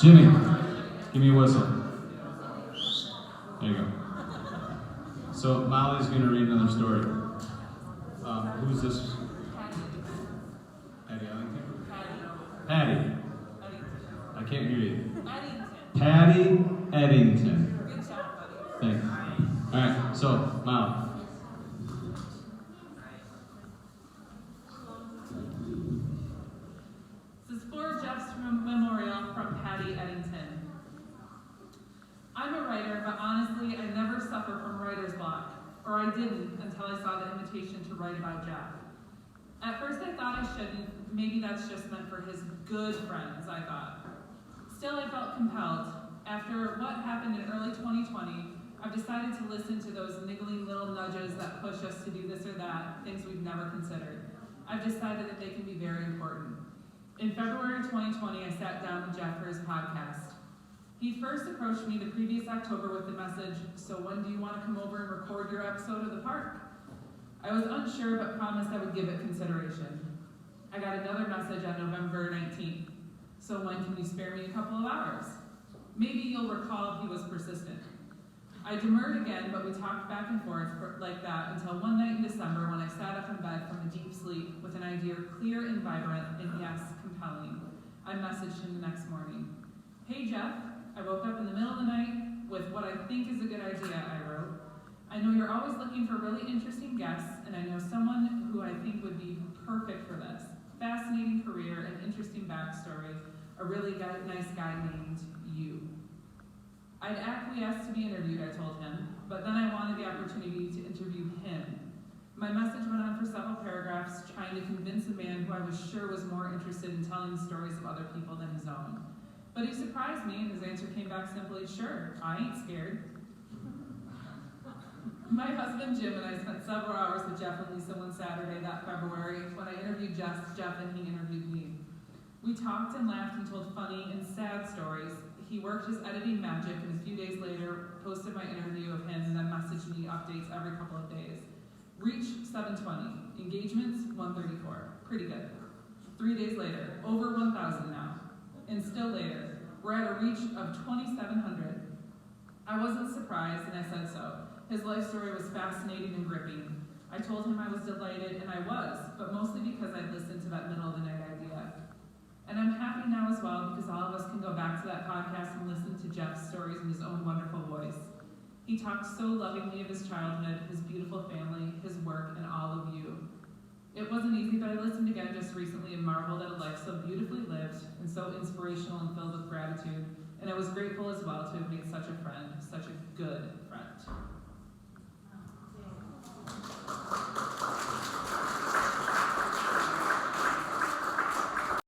Jimmy, give me a whistle. There you go. So Molly's going to read another story. Who's this? Patty Ellington? Patty. I can't hear you. Patti Eddington. Good job, buddy. Thanks. All right, so Molly. This is for Jeff's memorial from Patti Eddington. I'm a writer, but honestly, I never suffer from writer's block. Or I didn't until I saw the invitation to write about Jeff. At first I thought I shouldn't. Maybe that's just meant for his good friends, I thought. Still, I felt compelled. After what happened in early 2020, I've decided to listen to those niggling little nudges that push us to do this or that, things we've never considered. I've decided that they can be very important. In February 2020, I sat down with Jeff for his podcast. He first approached me the previous October with the message, "So when do you want to come over and record your episode of The Park?" I was unsure, but promised I would give it consideration. I got another message on November 19th. "So when can you spare me a couple of hours?" Maybe you'll recall he was persistent. I demurred again, but we talked back and forth like that until one night in December when I sat up in bed from a deep sleep with an idea clear and vibrant and yes, compelling. I messaged him the next morning. "Hey Jeff, I woke up in the middle of the night with what I think is a good idea," I wrote. "I know you're always looking for really interesting guests, and I know someone who I think would be perfect for this. Fascinating career and interesting backstory. A really nice guy named you." I'd acquiesced to be interviewed, I told him, but then I wanted the opportunity to interview him. My message went on for several paragraphs, trying to convince a man who I was sure was more interested in telling the stories of other people than his own. But he surprised me, and his answer came back simply, "Sure, I ain't scared." My husband Jim and I spent several hours with Jeff and Lisa one Saturday that February when I interviewed Jeff and he interviewed me. We talked and laughed and told funny and sad stories. He worked his editing magic and a few days later posted my interview of him and then messaged me updates every couple of days. Reach 720, engagements 134, pretty good. 3 days later, over 1,000 now. And still later, we're at a reach of 2,700. I wasn't surprised and I said so. His life story was fascinating and gripping. I told him I was delighted, and I was, but mostly because I'd listened to that middle of the night idea. And I'm happy now as well because all of us can go back to that podcast and listen to Jeff's stories in his own wonderful voice. He talked so lovingly of his childhood, his beautiful family, his work, and all of you. It wasn't easy, but I listened again just recently and marveled at a life so beautifully lived and so inspirational and filled with gratitude. And I was grateful as well to make